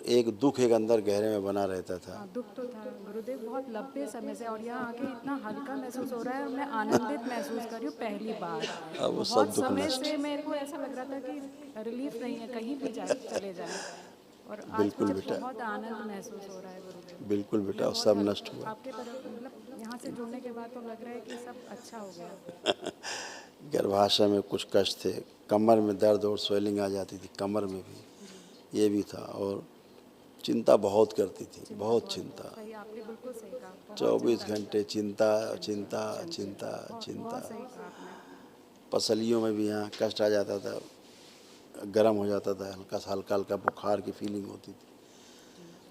एक दुख एक अंदर गहरे में बना रहता था। दुख तो था गुरुदेव बहुत लंबे समय से, और यहाँ आके इतना हल्का महसूस हो रहा है और मैं आनंदित महसूस कर रही हूँ पहली बार। अब वो सब बहुत दुख समय नष्ट। से मेरे को ऐसा लग रहा था कि रिलीफ नहीं है, कहीं भी चले जाएं, और आज बिल्कुल मुझे बेटा, बहुत आनंद महसूस हो रहा है गुरुदेव। बिल्कुल बेटा, मैं वो बहुत सब नष्ट हुआ। आपके तरफ मतलब यहाँ से जुड़ने के बाद तो लग रहा है कि सब अच्छा हो गया। गर्भाशय में कुछ कष्ट थे, कमर में दर्द और स्वेलिंग आ जाती थी, कमर में भी ये भी था, और चिंता बहुत करती थी, बहुत चिंता। सही, आपने बिल्कुल सही कहा, बहुत 24 चिंता घंटे चिंता चिंता चिंता चिंता। बहुत सही कहा आपने। पसलियों में भी यहाँ कष्ट आ जाता था, गर्म हो जाता था, हल्का हल्का बुखार की फीलिंग होती थी।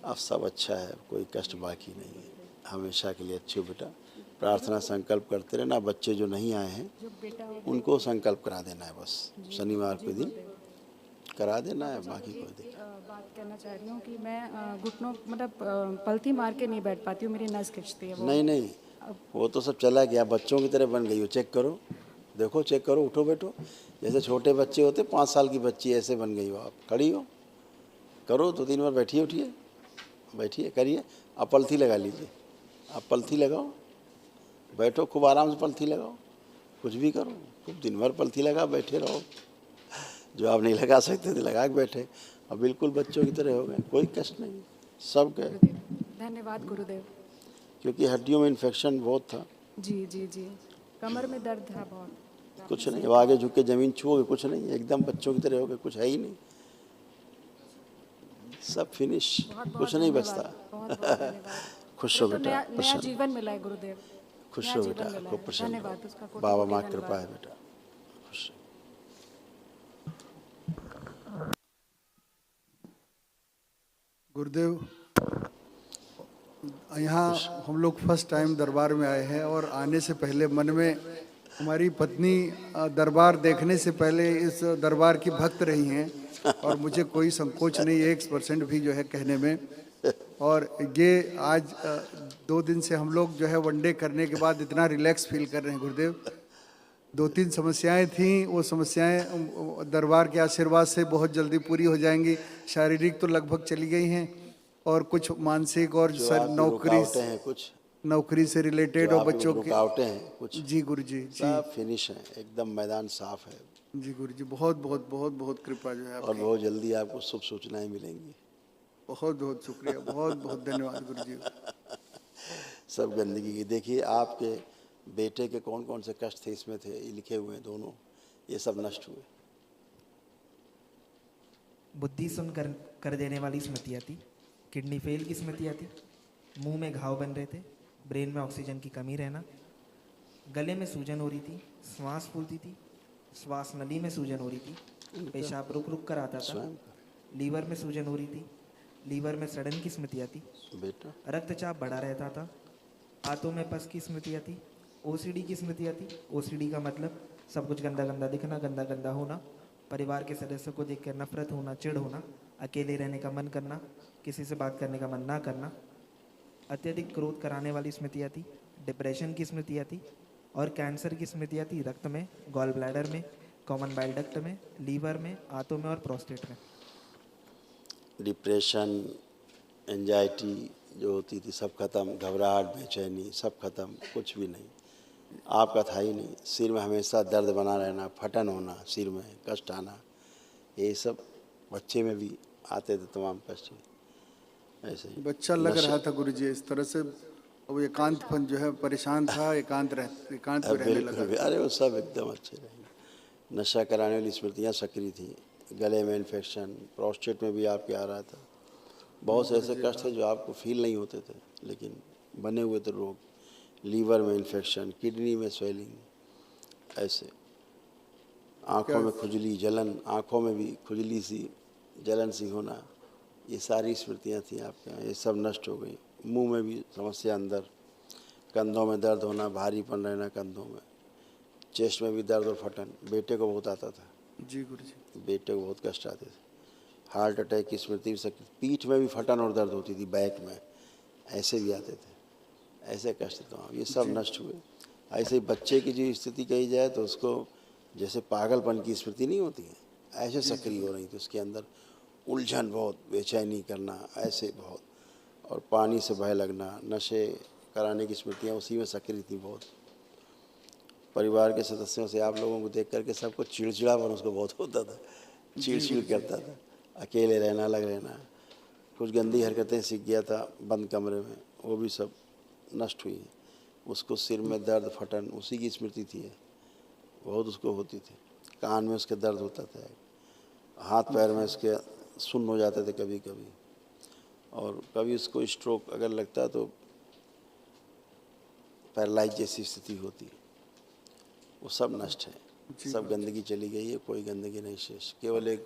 अब सब अच्छा है, कोई कष्ट बाकी नहीं है, हमेशा के लिए अच्छे हो बेटा। प्रार्थना संकल्प करते रहना। बच्चे जो नहीं आए हैं जो बेटा हो उनको संकल्प करा देना है, बस शनिवार के दिन करा देना है, बाकी कोई दिक्कत। बात कहना चाह रही हूँ कि मैं घुटनों मतलब पलथी मार के नहीं बैठ पाती हूँ, मेरी नस खिंचती है वो। नहीं नहीं, वो तो सब चला गया, बच्चों की तरह बन गई हो। चेक करो, देखो, चेक करो, उठो बैठो, जैसे छोटे बच्चे होते, 5 साल की बच्ची ऐसे बन गई हो आप। खड़ी हो, करो, 2-3 बार बैठिए, उठिए, बैठिए, करिए। आप पलथी लगा लीजिए, आप पलथी लगाओ, बैठो, खूब आराम से पलथी लगाओ, कुछ भी करो, खूब दिन भर पलथी लगा बैठे रहो। जो आप नहीं लगा सकते थे लगा के बैठे, अब बिल्कुल बच्चों की तरह हो गए, कोई कष्ट नहीं, सब गए। धन्यवाद गुरुदेव। क्योंकि हड्डियों में इन्फेक्शन बहुत था। जी जी जी, कमर में दर्द था बहुत। कुछ नहीं, अब आगे झुक के ज़मीन छुओगे, कुछ नहीं, एकदम बच्चों की तरह हो गए, कुछ है ही नहीं, सब फिनिश, बहुत बहुत कुछ नहीं धन्यवाद, बचता। बहुत बहुत धन्यवाद। खुश ये हो तो बेटा, नया नया प्रसन्न, जीवन मिला है गुरुदेव, खुश नया हो जीवन बेटा, मिला खूब है। प्रसन्न हो। धन्यवाद, उसका कोटि बाबा कोटि माँ कृपा धन्यवाद। है बेटा, खुश। गुरुदेव, यहाँ हम लोग फर्स्ट टाइम दरबार में आए हैं, और आने से पहले मन में हमारी पत्नी दरबार देखने से पहले इस दरबार की भक्त रही हैं, और मुझे कोई संकोच नहीं है 1% भी जो है कहने में। और ये आज 2 दिन से हम लोग जो है वनडे करने के बाद इतना रिलैक्स फील कर रहे हैं गुरुदेव। 2-3 समस्याएं थीं, वो समस्याएं दरबार के आशीर्वाद से बहुत जल्दी पूरी हो जाएंगी। शारीरिक तो लगभग चली गई हैं, और कुछ मानसिक और जो सर आपकी रुकावटें हैं, कुछ नौकरी से जो रिलेटेड और आपकी कुछ बच्चों के। रुकावटें हैं, कुछ जी गुरु जी, जी सब फिनिश हैं, एकदम मैदान साफ है। जी गुरु जी, बहुत बहुत बहुत बहुत कृपा जो है और आपकी। बहुत जल्दी आपको शुभ सूचनाएं मिलेंगी। बहुत बहुत शुक्रिया, बहुत बहुत धन्यवाद गुरु जी। सब गंदगी की देखिए, आपके बेटे के कौन कौन से कष्ट थे इसमें थे, ये लिखे हुए हैं दोनों, ये सब नष्ट हुए। बुद्धि सुन कर देने वाली स्मृतियाँ थी, किडनी फेल की स्मृतियाँ थी, मुंह में घाव बन रहे थे, ब्रेन में ऑक्सीजन की कमी रहना, गले में सूजन हो रही थी, श्वास फूलती थी, श्वास नली में सूजन हो रही थी, पेशाब रुक रुक कर आता था, लीवर में सूजन हो रही थी, लीवर में सड़न की स्मृतियाँ थी बेटा, रक्तचाप बढ़ा रहता था, आंतों में पस की स्मृतियाँ थी, ओसीडी की स्मृतियाँ थी। ओसीडी का मतलब सब कुछ गंदा गंदा दिखना, गंदा गंदा होना, परिवार के सदस्यों को देखकर नफरत होना, चिढ़ होना, अकेले रहने का मन करना, किसी से बात करने का मन ना करना, अत्यधिक क्रोध कराने वाली स्मृतियाँ थी, डिप्रेशन की स्मृतियाँ थी, और कैंसर की स्मृतियाँ थी रक्त में, गॉल ब्लैडर में, कॉमन बाइल डक्ट में, लीवर में, आंतों में और प्रोस्टेट में। डिप्रेशन, एंजाइटी जो होती थी सब खत्म, घबराहट, बेचैनी सब खत्म, कुछ भी नहीं, आपका था ही नहीं। सिर में हमेशा दर्द बना रहना, फटन होना, सिर में कष्ट आना, ये सब बच्चे में भी आते थे, तमाम कष्ट ऐसे ही। बच्चा लग रहा था गुरु जी इस तरह से, वो एकांतपन जो है, परेशान था, एकांत में रहने लगा। बिल्कुल, अरे वो सब एकदम अच्छे रहेंगे। नशा कराने वाली स्मृतियाँ सक्रिय थी, गले में इन्फेक्शन, प्रोस्टेट में भी आपके आ रहा था, बहुत से ऐसे कष्ट थे जो आपको फील नहीं होते थे लेकिन बने हुए थे रोग, लीवर में इन्फेक्शन, किडनी में स्वेलिंग, ऐसे आँखों में खुजली, जलन, आँखों में भी खुजली सी, जलन सी होना, ये सारी स्मृतियाँ थी आपके यहाँ, ये सब नष्ट हो गई। मुंह में भी समस्या, अंदर कंधों में दर्द होना, भारीपन रहना कंधों में, चेस्ट में भी दर्द और फटन, बेटे को बहुत आता था। जी गुरु जी, बेटे को बहुत कष्ट आते थे, हार्ट अटैक की स्मृति भी सकती, पीठ में भी फटन और दर्द होती थी, बैक में ऐसे भी आते थे, ऐसे कष्ट तो ये सब नष्ट हुए। ऐसे ही बच्चे की जो स्थिति कही जाए तो उसको जैसे पागलपन की स्मृति नहीं होती है, ऐसे सक्रिय हो रही थी उसके अंदर, उलझन बहुत, बेचैनी करना, ऐसे बहुत, और पानी से भय लगना, नशे कराने की स्मृतियाँ उसी में सक्रिय थी बहुत। परिवार के सदस्यों से आप लोगों को देख करके सबको चिड़चिड़ापन उसको बहुत होता था, चिड़चिड़ करता था, अकेले रहना, अलग रहना। कुछ गंदी हरकतें सीख गया था बंद कमरे में, वो भी सब नष्ट हुई। उसको सिर में दर्द, फटन उसी की स्मृति थी, बहुत उसको होती थी। कान में उसके दर्द होता था, हाथ पैर में उसके सुन्न हो जाते थे कभी कभी, और कभी उसको स्ट्रोक अगर लगता तो पैरालाइज जैसी स्थिति होती। वो सब नष्ट है, सब गंदगी चली गई है, कोई गंदगी नहीं शेष। केवल एक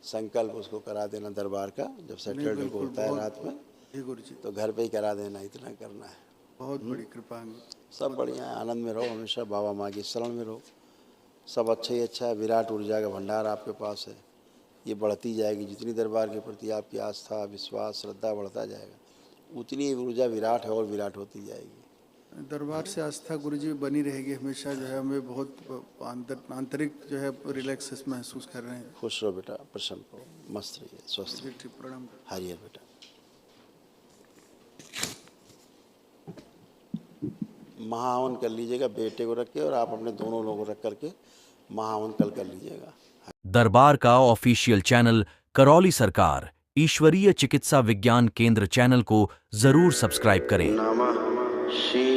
संकल्प उसको करा देना दरबार का, जब सैटरडे को होता है रात में जी गुरु जी, तो घर पे ही करा देना, इतना करना है। बहुत बड़ी कृपा है। सब बढ़िया है, आनंद में रहो हमेशा, बाबा माँ की शरण में रहो, सब अच्छा ही अच्छा है। विराट ऊर्जा का भंडार आपके पास है, ये बढ़ती जाएगी। जितनी दरबार के प्रति आपकी आस्था, विश्वास, श्रद्धा बढ़ता जाएगा, उतनी ऊर्जा विराट है और विराट होती जाएगी। दरबार से आस्था गुरु जी बनी रहेगी हमेशा, जो है हमें बहुत आंतरिक जो है रिलैक्स महसूस कर रहे हैं। खुश रहो बेटा, प्रसन्न रहो, मस्त रहिए, स्वस्थ जी रहिए। ठीक, प्रणाम। हरियर बेटा। महाहवन कर लीजिएगा बेटे को रख के, और आप अपने दोनों लोगों को रख करके महाहवन कल कर लीजिएगा। दरबार का ऑफिशियल चैनल करौली सरकार ईश्वरीय चिकित्सा विज्ञान केंद्र चैनल को जरूर सब्सक्राइब करें। नमः शिवाय।